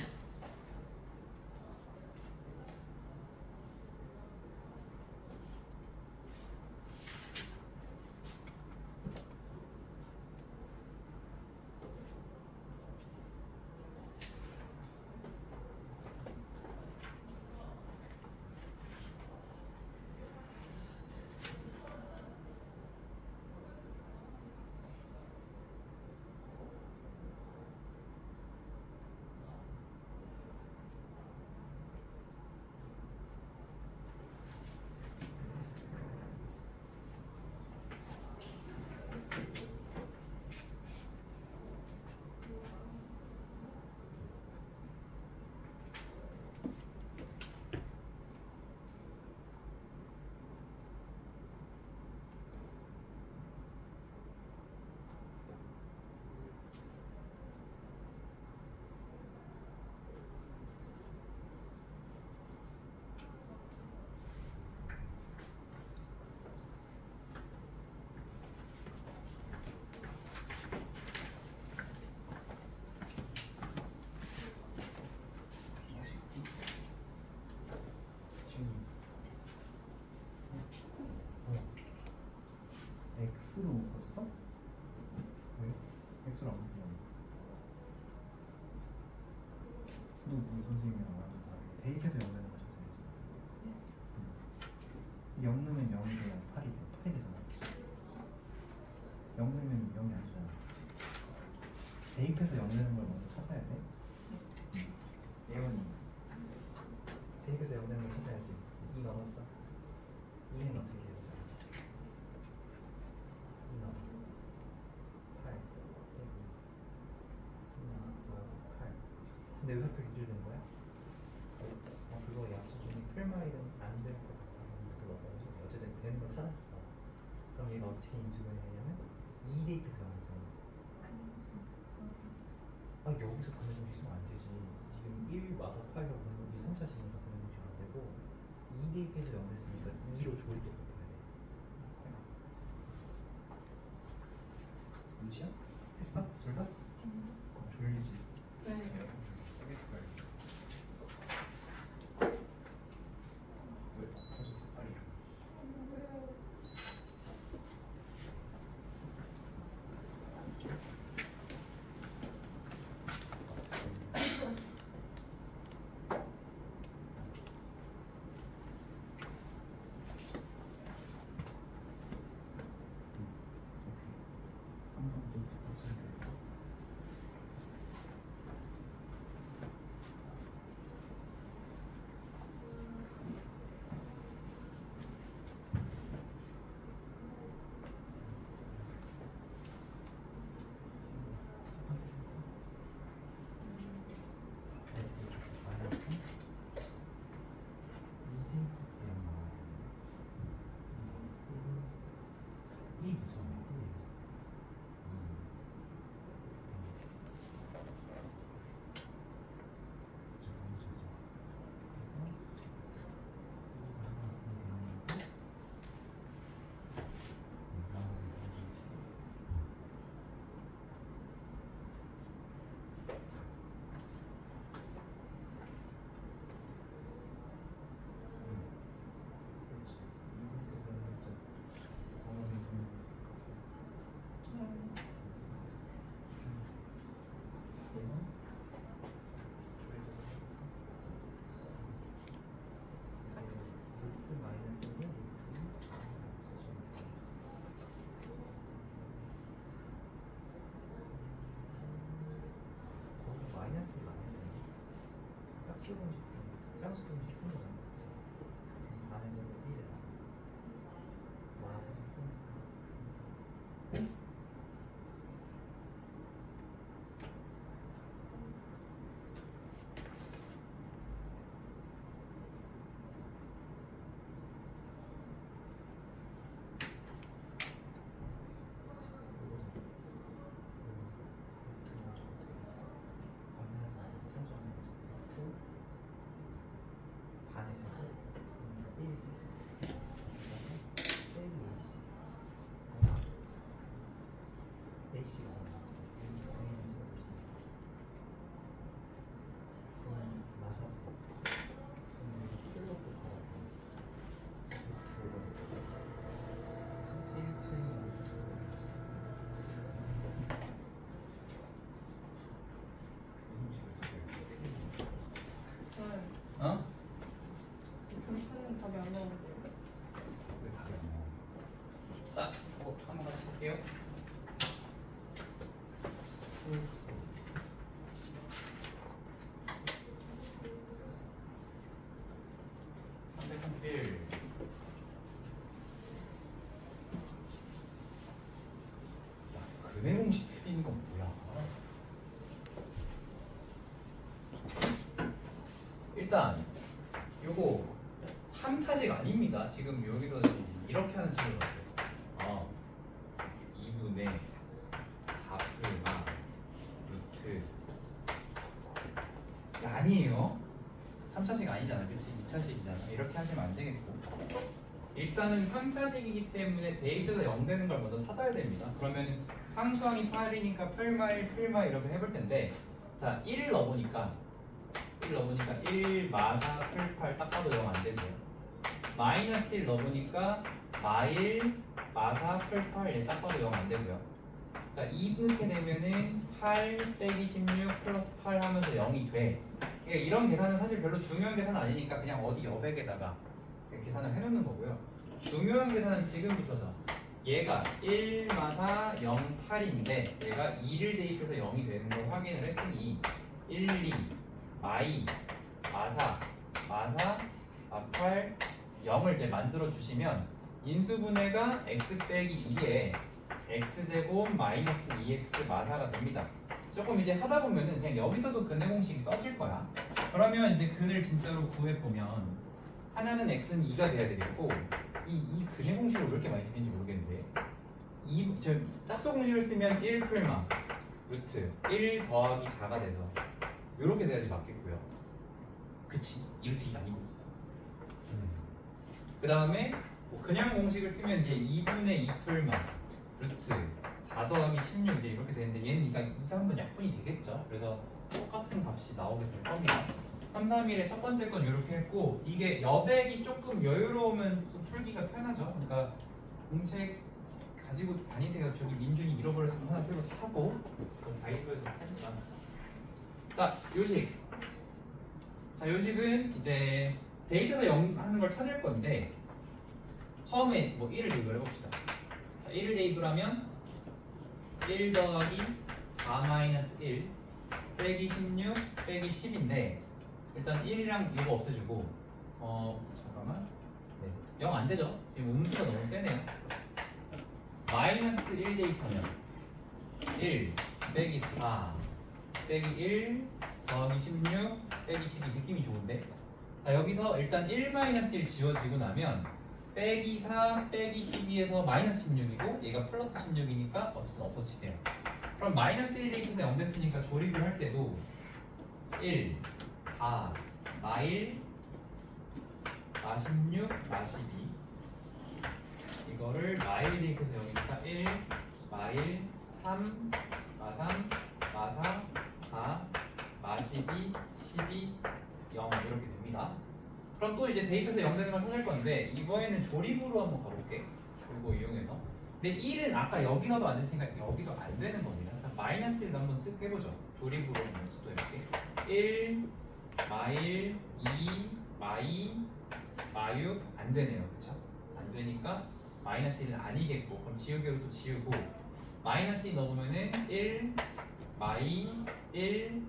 우리 선생님이랑 완전 다르게 대입해서 0 되는 거 찾아야지. 0 넣으면 0이 돼요. 8이 돼. 8이 되잖아. 0 넣으면 0이 안 되잖아. 대입해서 0 되는 걸 먼저 찾아야 돼. 예원이 대입해서 0 되는 걸 찾아야지. 2 넘었어. 2는 어떻게 해야 되잖아. 2 넘어. 8 8 근데 왜 하필 1이 된 거야? 그거 약수 중에 풀마일은 안 될 것 같아. 어쨌든 되는 걸 찾았어. 그럼 얘가 어떻게 인수가 되냐면 2 대입해서 0이잖아. 여기서 그네 좀 있으면 안 되지. 지금 1 마사 8이라고 하는 건 2, 3차식이니까 그네 좀 안 되고 2 대입해서 0 됐으니까 2로 조립도 바꿔야 돼. 루시야? 했어? 둘 다? 졸리지? 네. 쓰겠어요. 왜? 계속 빨리. 키우공식 쓰니까 쌍수 공식 쓰는 거랑 같이 안에서 1에다 마사서 쓰니까 어? 분수는 답이 안 나오는데. 왜 답이 안 나와? 자, 한번 같이 볼게요. 근해 공식 틀리는 건 뭐야? 일단 요거 3차식 아닙니다. 지금 여기서 이렇게 하는 식으로 봤어요. 2분의 4풀마 루트 아니에요. 3차식 아니잖아. 그치? 2차식이잖아. 이렇게 하시면 안 되겠고 일단은 3차식이기 때문에 대입해서 0 되는 걸 먼저 찾아야 됩니다. 그러면 상수항이 8이니까 풀마 1, 풀마 이렇게 해볼 텐데 자, 1을 넣어보니까 1 마사 풀8 딱 봐도 0 안 되고요. 마이너스 1 넣어보니까 마1 마사 풀8 딱 봐도 0 안 되고요. 자, 2 넣게 되면은 8 빼기 16 플러스 8 하면서 0이 돼. 그러니까 이런 계산은 사실 별로 중요한 계산은 아니니까 그냥 어디 여백에다가 계산을 해놓는 거고요. 중요한 계산은 지금부터죠. 얘가 1, 마사, 0, 8인데 얘가 2를 대입해서 0이 되는 걸 확인을 했으니 1, 2, 마이, 마사, 8, 0을 이제 만들어 주시면 인수분해가 x 빼기 2에 x제곱 마이너스 2x 마사가 됩니다. 조금 이제 하다 보면은 그냥 여기서도 근해 공식이 써질 거야. 그러면 이제 근을 진짜로 구해 보면 하나는 x는 2가 돼야 되겠고 이 근해 공식을 왜 이렇게 많이 듣는지 모르겠는데 저 짝수 공식을 쓰면 1 풀마 루트 1 더하기 4가 돼서 이렇게 돼야지 맞겠고요. 그치? 루트 2가 아니고. 그 다음에 뭐 그냥 공식을 쓰면 이제 2분의 2 풀마 루트 4 더하기 16 이제 이렇게 되는데 얘는 2가 한번 약분이 되겠죠. 그래서 똑같은 값이 나오게 될 겁니다. 3, 3, 1의 첫 번째 건 이렇게 했고 이게 여백이 조금 여유로우면 또 풀기가 편하죠. 그러니까 공책 가지고 다니세요. 저기 민준이 잃어버렸으면 하나 새로 사고 다이소에서 파니까. 자, 요식. 자, 요식은 이제 대입해서 0 하는 걸 찾을 건데 처음에 뭐 1을 대입을 해봅시다. 1을 대입을 하면 1 더하기 4 마이너스 1 빼기 16 빼기 10인데 일단 1이랑 이거 없애주고 잠깐만 네, 0 안 되죠? 지금 음수가 너무 세네요. 마이너스 1 대입하면 1 빼기 4 빼기 1 더하기 16 빼기 12 느낌이 좋은데 자, 여기서 일단 1 마이너스 1 지워지고 나면 빼기 4 빼기 12에서 마이너스 16이고 얘가 플러스 16이니까 어쨌든 없어지세요. 그럼 마이너스 1 대입해서 0 됐으니까 조립을 할 때도 1 4 마1 마16 마12 이거를 마1 대입해서 0이니까 1 마1 3 마3 마4 4 마12 12 0 이렇게 됩니다. 그럼 또 이제 대입해서 0 되는 걸 찾을 건데 이번에는 조립으로 한번 가볼게. 그리고 이용해서 근데 1은 아까 여기 넣어도 안 됐으니까 여기도 안 되는 겁니다. 마이너스 1도 한번 쓱 해보죠. 조립으로 한번 시도해볼게. 1 마1 2 마2 마6 안 되네요. 그쵸? 안 되니까 마이너스 1은 아니겠고 그럼 지우개로 또 지우고 마이너스 2 넣으면은 1 마2 1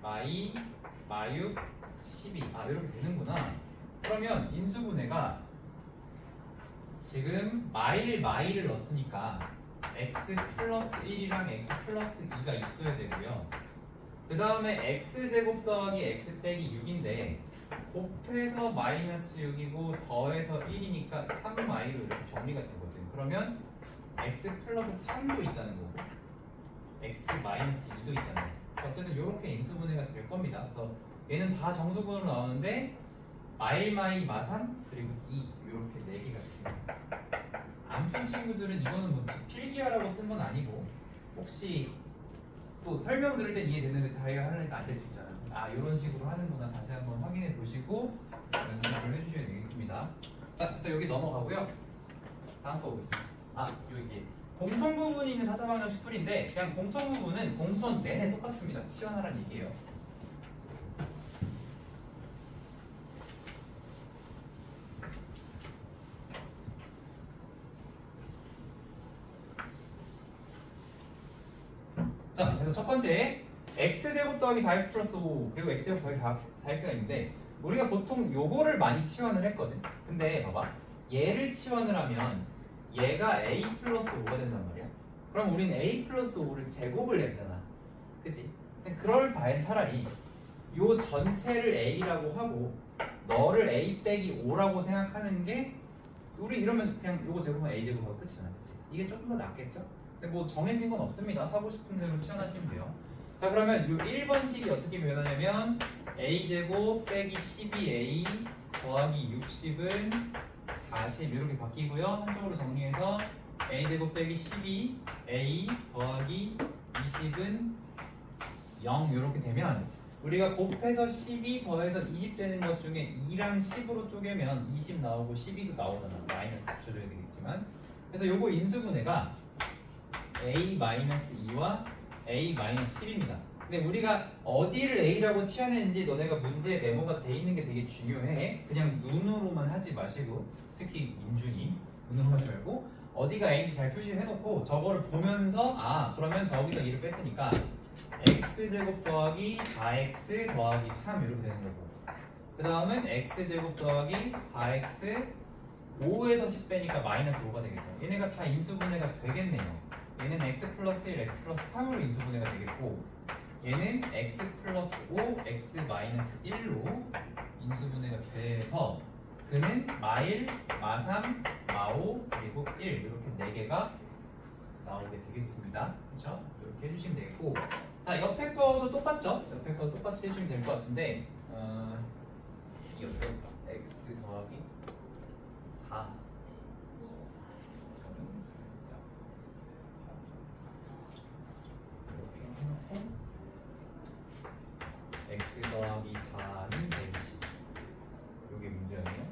마2 마6 12 이렇게 되는구나. 그러면 인수분해가 지금 마1 마2를 넣었으니까 x 플러스 1이랑 x 플러스 2가 있어야 되고요. 그 다음에 x제곱 더하기 x 빼기 6인데 곱해서 마이너스 6이고 더해서 1이니까 3마이로 이렇게 정리가 되거든. 그러면 x 플러스 3도 있다는 거고 x 마이너스 2도 있다는 거죠. 어쨌든 이렇게 인수분해가 될 겁니다. 그래서 얘는 다 정수분으로 나오는데 마1 마2 마3 그리고 2 이렇게 4개가 됩니다. 안 푼 친구들은 이거는 뭐 필기하라고 쓴 건 아니고 혹시 또 설명 들을 땐 이해됐는데 자기가 하려니까 안 될 수 있잖아. 이런 식으로 하는구나. 다시 한번 확인해 보시고 연습을 해주셔야 되겠습니다. 자, 그래서 여기 넘어가고요. 다음 거 보겠습니다. 여기 공통 부분이 있는 4차방정식 풀인데 그냥 공통 부분은 공수원 내내 똑같습니다. 치환하라는 얘기예요. 자, 그래서 첫 번째 x제곱 더하기 4x 플러스 5 그리고 x제곱 더하기 4x가 있는데 우리가 보통 요거를 많이 치환을 했거든. 근데 봐봐 얘를 치환을 하면 얘가 a 플러스 5가 된단 말이야. 그럼 우리는 a 플러스 5를 제곱을 해야 되잖아. 그치? 그럴 바엔 차라리 요 전체를 a라고 하고 너를 a 빼기 5라고 생각하는 게 우리 이러면 그냥 요거 제곱하면 a 제곱하고 끝이잖아. 그치? 이게 조금 더 낫겠죠? 근데 뭐 정해진 건 없습니다. 하고 싶은 대로 치환하시면 돼요. 자, 그러면 요 1번식이 어떻게 변하냐면 a제곱 빼기 12a 더하기 60은 40 이렇게 바뀌고요. 한쪽으로 정리해서 a제곱 빼기 12a 더하기 20은 0 이렇게 되면 우리가 곱해서 12 더해서 20 되는 것 중에 2랑 10으로 쪼개면 20 나오고 12도 나오잖아. 마이너스 붙여줘야 되겠지만 그래서 요거 인수분해가 a-2와 a-10입니다. 근데 우리가 어디를 A라고 치환했는지 너네가 문제에 메모가 돼 있는 게 되게 중요해. 그냥 눈으로만 하지 마시고, 특히 민준이 눈으로 하지 말고 어디가 A인지 잘 표시를 해놓고 저거를 보면서 아 그러면 저기서 2를 뺐으니까 x제곱 더하기 4x 더하기 3 이렇게 되는 거고, 그 다음은 x제곱 더하기 4x 5에서 10 빼니까 마이너스 5가 되겠죠. 얘네가 다 인수분해가 되겠네요. 얘는 x 플러스 1, x 플러스 3으로 인수분해가 되겠고, 얘는 x 플러스 5, x 마이너스 1로 인수분해가 돼서 그는 마1, 마3, 마5, 그리고 1 이렇게 4개가 나오게 되겠습니다. 그렇죠? 이렇게 해주시면 되겠고, 자 옆에 거도 똑같죠? 옆에 거 똑같이 해주시면 될 것 같은데 이 옆에 x 더하기 4 이렇게 해놓고 x 더하기 4는 120 이게 문제였네요.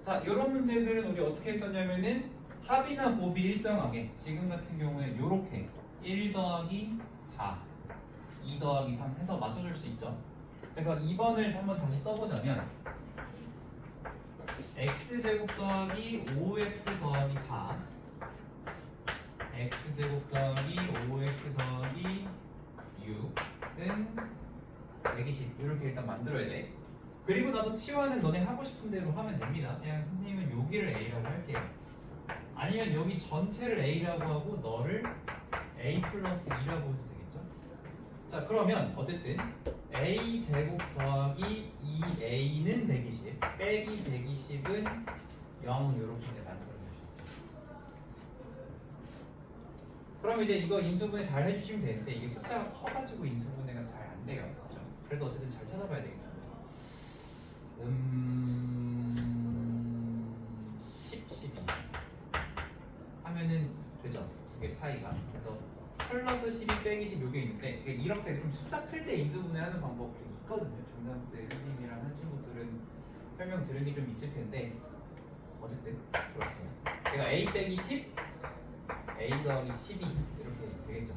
자, 이런 문제들은 우리 어떻게 했었냐면은 합이나 곱이 일정하게 지금 같은 경우에 이렇게 1 더하기 4, 2 더하기 3 해서 맞춰줄 수 있죠. 그래서 2번을 한번 다시 써보자면 x제곱 더하기 5x 더하기 4 x제곱 더하기 5x 더하기 6은 120 이렇게 일단 만들어야 돼. 그리고 나서 치환은 너네 하고 싶은 대로 하면 됩니다. 그냥 선생님은 여기를 A라고 할게요. 아니면 여기 전체를 A라고 하고 너를 A 플러스 2라고 해도 되겠죠. 자 그러면 어쨌든 A 제곱 더하기 2A는 120 빼기 120은 0 이렇게 만들어주시죠. 그럼 이제 이거 인수분해 잘 해주시면 되는데 이게 숫자가 커가지고 인수분해가 잘 안 돼요. 그렇죠? 그래도 어쨌든 잘 찾아봐야 되겠습니다. 10, 12 하면은 되죠. 두 개 차이가. 그래서 플러스 12 빼기 10 요게 있는데 이렇게 좀 숫자 클 때 인수분해하는 방법도 있거든요. 중3 때 선생님이랑 한 친구들은 설명 들은 게 좀 있을 텐데 어쨌든 그렇습니다. 제가 A 빼기 10 A 더하기 12 이렇게 되겠죠.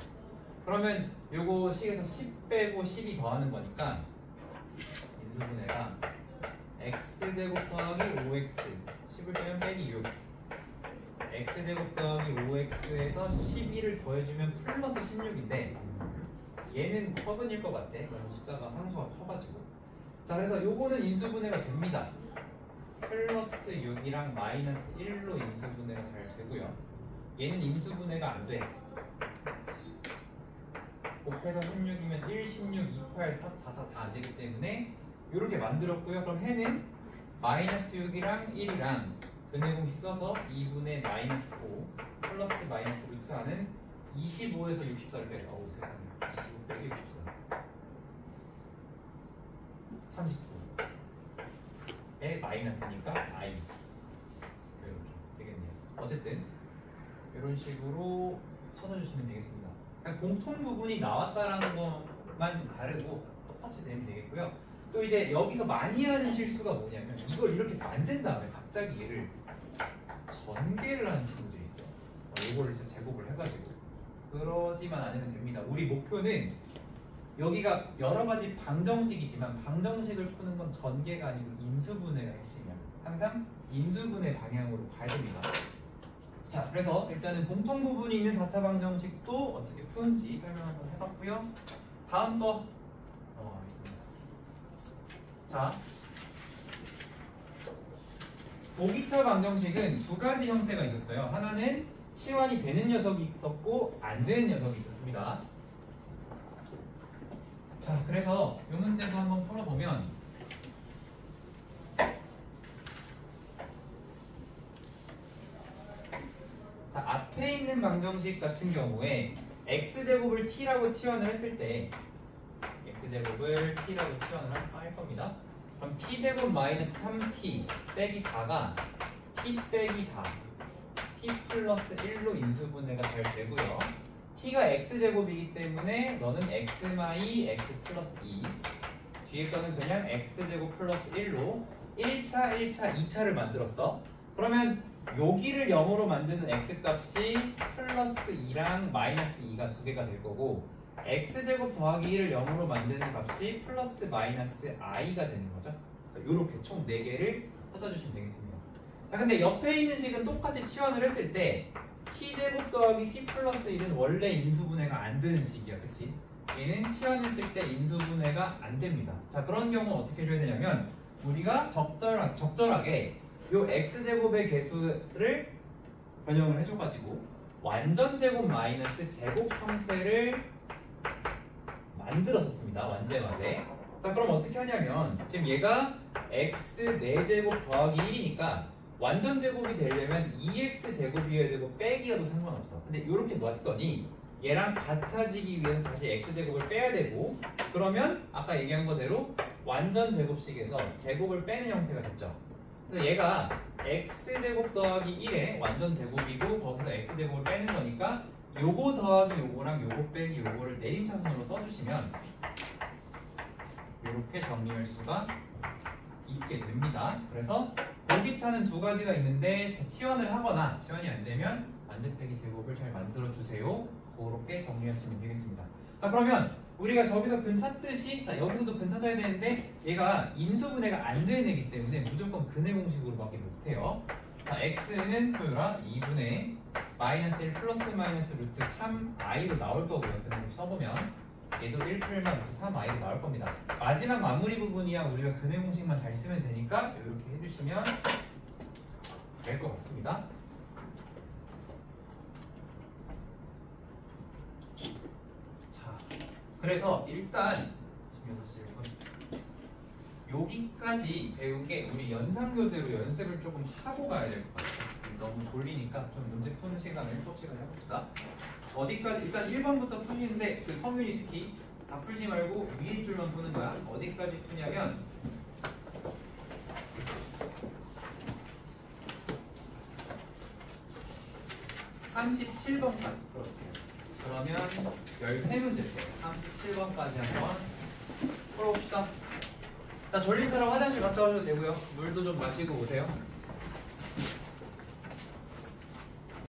그러면 요거 식에서 10 빼고 12 더하는 거니까 인수분해가 x제곱 더하기 5x 10을 빼면 빼기 6 x제곱 더하기 5x에서 12를 더해주면 플러스 16인데 얘는 허근일 것 같아. 너무 숫자가 상수가 커가지고. 자 그래서 요거는 인수분해가 됩니다. 플러스 6이랑 마이너스 1로 인수분해가 잘 되고요. 얘는 인수분해가 안 돼. 곱해서 16이면 1, 16, 28, 4, 4 다 안 되기 때문에 이렇게 만들었고요. 그럼 해는 마이너스 6이랑 1이랑 근해 공식 써서 2분의 마이너스 5 플러스 마이너스 루트 하는 25에서 64를 빼. 어우 세상에. 25 빼기 64 39에 마이너스니까 i 이렇게 되겠네요. 어쨌든 이런 식으로 찾아주시면 되겠습니다. 그냥 공통 부분이 나왔다라는 것만 다르고 똑같이 되면 되겠고요. 또 이제 여기서 많이 하는 실수가 뭐냐면 이걸 이렇게 만든 다음에 갑자기 얘를 전개를 하는 친구들이 있어요. 이거를 진짜 제곱을 해가지고 그러지만 않으면 됩니다. 우리 목표는 여기가 여러 가지 방정식이지만 방정식을 푸는 건 전개가 아니고 인수분해가 핵심이야. 항상 인수분해 방향으로 가야 됩니다. 자, 그래서 일단은 공통 부분이 있는 4차 방정식도 어떻게 푸는지 설명 한번 해봤고요. 다음 거 넘어가겠습니다. 자, 5기차 방정식은 두 가지 형태가 있었어요. 하나는 치환이 되는 녀석이 있었고 안 되는 녀석이 있었습니다. 자, 그래서 이 문제도 한번 풀어보면 자, 앞에 있는 방정식 같은 경우에 x제곱을 t라고 치환을 했을 때 x제곱을 t라고 치환을 할 겁니다. 그럼 t제곱 마이너스 3t 빼기 4가 t 빼기 4 t 플러스 1로 인수분해가 잘 되고요. t가 x제곱이기 때문에 너는 x 마이 x 플러스 2 뒤에 거는 그냥 x제곱 플러스 1로 1차, 1차, 2차를 만들었어. 그러면 여기를 0으로 만드는 x값이 플러스 2랑 마이너스 2가 두 개가 될 거고 x제곱 더하기 1을 0으로 만드는 값이 플러스 마이너스 i가 되는 거죠. 이렇게 총 4개를 찾아주시면 되겠습니다. 자, 근데 옆에 있는 식은 똑같이 치환을 했을 때 t제곱 더하기 t 플러스 1은 원래 인수분해가 안 되는 식이야. 그치? 얘는 치환했을 때 인수분해가 안 됩니다. 자, 그런 경우 어떻게 해줘야 되냐면 우리가 적절하게 요 x제곱의 개수를 변형을 해줘가지고 완전 제곱 마이너스 제곱 형태를 만들었었습니다. 완제마제. 자, 그럼 어떻게 하냐면 지금 얘가 x 4제곱 더하기 1이니까 완전 제곱이 되려면 2x 제곱이어야 되고 빼기여도 상관없어. 근데 이렇게 놨더니 얘랑 같아지기 위해서 다시 x제곱을 빼야 되고 그러면 아까 얘기한 거대로 완전 제곱식에서 제곱을 빼는 형태가 됐죠. 그래서 얘가 x제곱 더하기 1의 완전 제곱이고 거기서 x제곱을 빼는 거니까 요거 더하기 요거랑 요거 빼기 요거를 내림차순으로 써주시면 이렇게 정리할 수가 있게 됩니다. 그래서 보기차는 두 가지가 있는데 치환을 하거나 치환이 안 되면 완전 빼기 제곱을 잘 만들어 주세요. 그렇게 정리하시면 되겠습니다. 자, 그러면 우리가 저기서 근 찾듯이 자, 여기서도 근 찾아야 되는데 얘가 인수분해가 안 되는 애기 때문에 무조건 근의 공식으로밖에 못해요. 자, x는 소유라 2분의 마이너스 1 플러스 마이너스 루트 3i로 나올 거고요. 그냥 써보면 얘도 1 플마 루트 3i로 나올 겁니다. 마지막 마무리 부분이야 우리가 근의 공식만 잘 쓰면 되니까 이렇게 해주시면 될 것 같습니다. 자, 그래서 일단 지금 6시 1분 여기까지 배운 게 우리 연상교재로 연습을 조금 하고 가야 될 것 같아요. 너무 졸리니까 좀 문제 푸는 시간을 수업 시간에 해봅시다. 어디까지 일단 1번부터 푸시는데 그 성윤이 특히 다 풀지 말고 위에 줄만 푸는 거야. 어디까지 푸냐면 37번까지 풀어주세요. 그러면 13문제 37번까지 한번 풀어봅시다. 자, 졸린 사람 화장실 갔다 오셔도 되고요. 물도 좀 마시고 오세요.